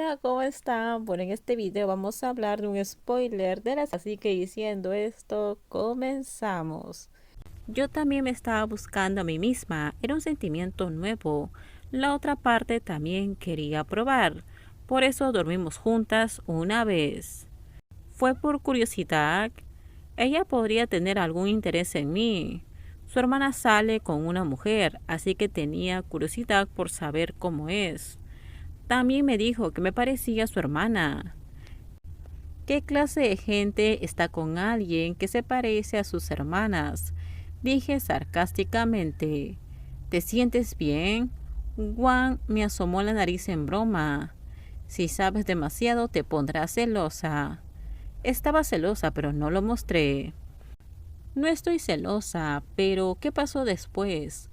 Hola, ¿cómo están? Bueno, en este video vamos a hablar de un spoiler de las... Así que diciendo esto, comenzamos. Yo también me estaba buscando a mí misma, era un sentimiento nuevo. La otra parte también quería probar, por eso dormimos juntas una vez. Fue por curiosidad. Ella podría tener algún interés en mí. Su hermana sale con una mujer, así que tenía curiosidad por saber cómo es. También me dijo que me parecía su hermana. ¿Qué clase de gente está con alguien que se parece a sus hermanas? Dije sarcásticamente. ¿Te sientes bien? Juan me asomó la nariz en broma. Si sabes demasiado te pondrás celosa. Estaba celosa, pero no lo mostré. No estoy celosa, pero ¿qué pasó después?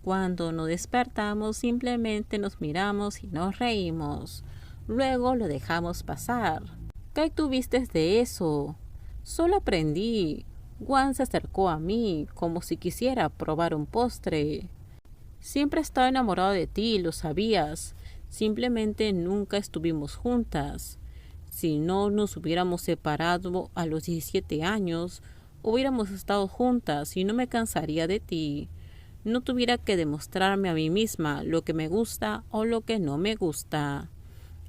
Cuando nos despertamos simplemente nos miramos y nos reímos. Luego lo dejamos pasar. ¿Qué tuviste de eso? Solo aprendí. Juan se acercó a mí como si quisiera probar un postre. Siempre estaba enamorado de ti, lo sabías. Simplemente nunca estuvimos juntas. Si no nos hubiéramos separado a los 17 años, hubiéramos estado juntas y no me cansaría de ti. No tuviera que demostrarme a mí misma lo que me gusta o lo que no me gusta.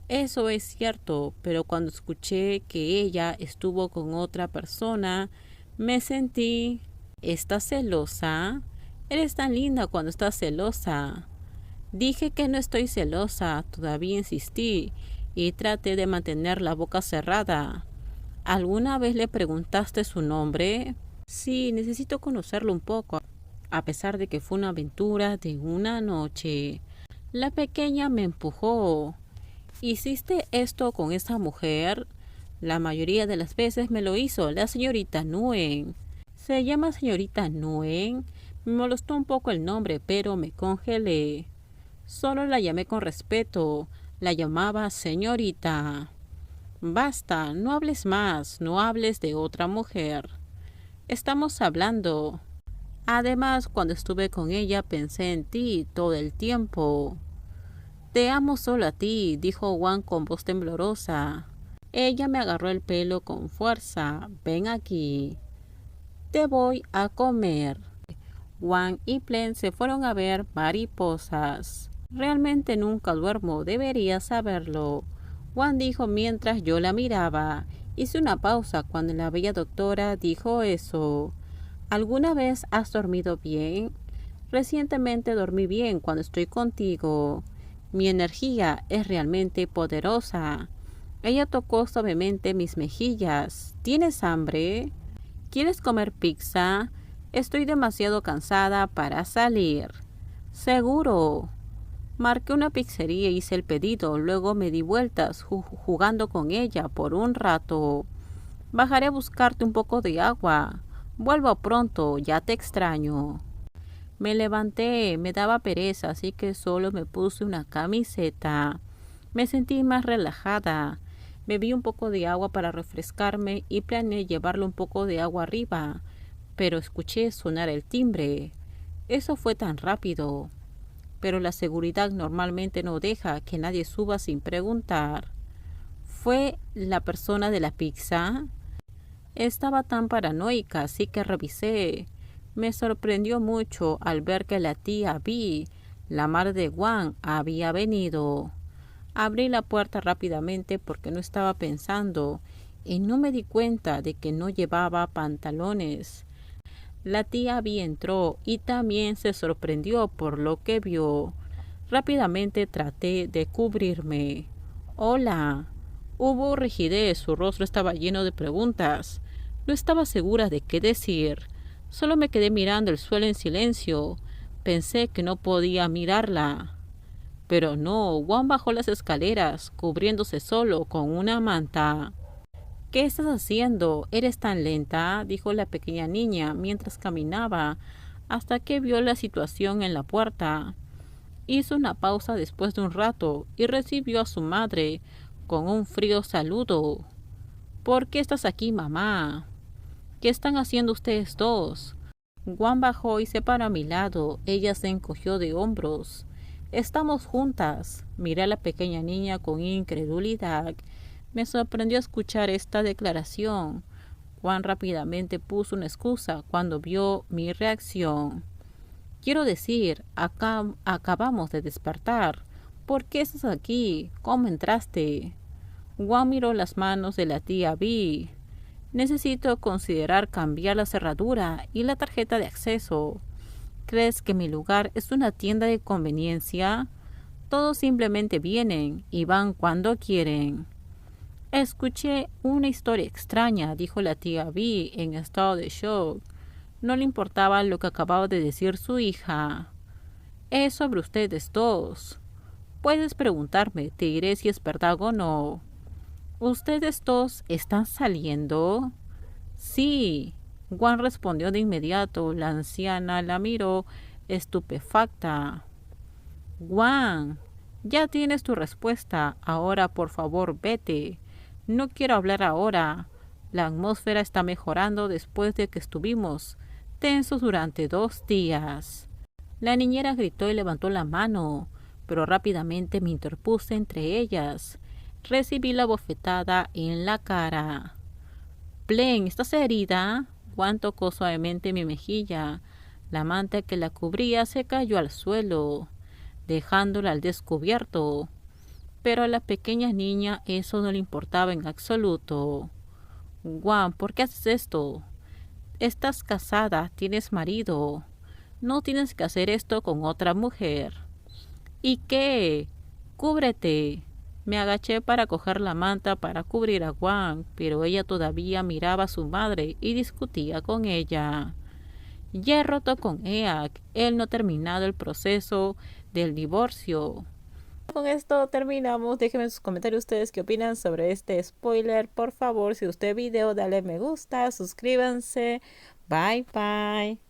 Eso es cierto, pero cuando escuché que ella estuvo con otra persona, me sentí... ¿Estás celosa? Eres tan linda cuando estás celosa. Dije que no estoy celosa, todavía insistí y traté de mantener la boca cerrada. ¿Alguna vez le preguntaste su nombre? Sí, necesito conocerlo un poco, a pesar de que fue una aventura de una noche. La pequeña me empujó. ¿Hiciste esto con esa mujer? La mayoría de las veces me lo hizo la señorita Nguyen. ¿Se llama señorita Nguyen? Me molestó un poco el nombre, pero me congelé. Solo la llamé con respeto. La llamaba señorita. Basta, no hables más, no hables de otra mujer. Estamos hablando. Además, cuando estuve con ella pensé en ti todo el tiempo. Te amo solo a ti, dijo Juan con voz temblorosa. Ella me agarró el pelo con fuerza. Ven aquí. Te voy a comer. Juan y Plen se fueron a ver mariposas. Realmente nunca duermo, deberías saberlo. Juan dijo mientras yo la miraba. Hice una pausa cuando la bella doctora dijo eso. ¿Alguna vez has dormido bien? Recientemente dormí bien cuando estoy contigo. Mi energía es realmente poderosa. Ella tocó suavemente mis mejillas. ¿Tienes hambre? ¿Quieres comer pizza? Estoy demasiado cansada para salir. Seguro. Marqué una pizzería y hice el pedido. Luego me di vueltas jugando con ella por un rato. Bajaré a buscarte un poco de agua. Vuelvo pronto, ya te extraño. Me levanté, me daba pereza, así que solo me puse una camiseta. Me sentí más relajada. Bebí un poco de agua para refrescarme y planeé llevarle un poco de agua arriba, pero escuché sonar el timbre. Eso fue tan rápido. Pero la seguridad normalmente no deja que nadie suba sin preguntar. ¿Fue la persona de la pizza? Estaba tan paranoica, así que revisé. Me sorprendió mucho al ver que la tía Vi, la madre de Juan, había venido. Abrí la puerta rápidamente porque no estaba pensando y no me di cuenta de que no llevaba pantalones. La tía Vi entró y también se sorprendió por lo que vio. Rápidamente traté de cubrirme. Hola. Hubo rigidez, su rostro estaba lleno de preguntas. No estaba segura de qué decir. Solo me quedé mirando el suelo en silencio. Pensé que no podía mirarla. Pero no, Juan bajó las escaleras, cubriéndose solo con una manta. ¿Qué estás haciendo? ¿Eres tan lenta?, dijo la pequeña niña mientras caminaba, hasta que vio la situación en la puerta. Hizo una pausa después de un rato y recibió a su madre con un frío saludo. ¿Por qué estás aquí, mamá? ¿Qué están haciendo ustedes dos? Juan bajó y se paró a mi lado. Ella se encogió de hombros. Estamos juntas. Miré a la pequeña niña con incredulidad. Me sorprendió escuchar esta declaración. Juan rápidamente puso una excusa cuando vio mi reacción. Quiero decir, acabamos de despertar. ¿Por qué estás aquí? ¿Cómo entraste? Juan miró las manos de la tía Vi. Necesito considerar cambiar la cerradura y la tarjeta de acceso. ¿Crees que mi lugar es una tienda de conveniencia? Todos simplemente vienen y van cuando quieren. Escuché una historia extraña, dijo la tía Vi en estado de shock. No le importaba lo que acababa de decir su hija. Es sobre ustedes dos. Puedes preguntarme, te diré si es verdad o no. ¿Ustedes dos están saliendo? Sí. Juan respondió de inmediato. La anciana la miró estupefacta. Juan, ya tienes tu respuesta. Ahora, por favor, vete. No quiero hablar ahora. La atmósfera está mejorando después de que estuvimos tensos durante 2 días. La niñera gritó y levantó la mano, pero rápidamente me interpuse entre ellas. Recibí la bofetada en la cara. Blaine, ¿estás herida? Juan tocó suavemente mi mejilla. La manta que la cubría se cayó al suelo, dejándola al descubierto. Pero a la pequeña niña eso no le importaba en absoluto. Juan, ¿por qué haces esto? Estás casada, tienes marido. No tienes que hacer esto con otra mujer. ¿Y qué? Cúbrete. Me agaché para coger la manta para cubrir a Juan, pero ella todavía miraba a su madre y discutía con ella. Ya he roto con Eak. Él no ha terminado el proceso del divorcio. Con esto terminamos. Déjenme en sus comentarios ustedes qué opinan sobre este spoiler. Por favor, si usted video, dale me gusta, suscríbanse. Bye bye.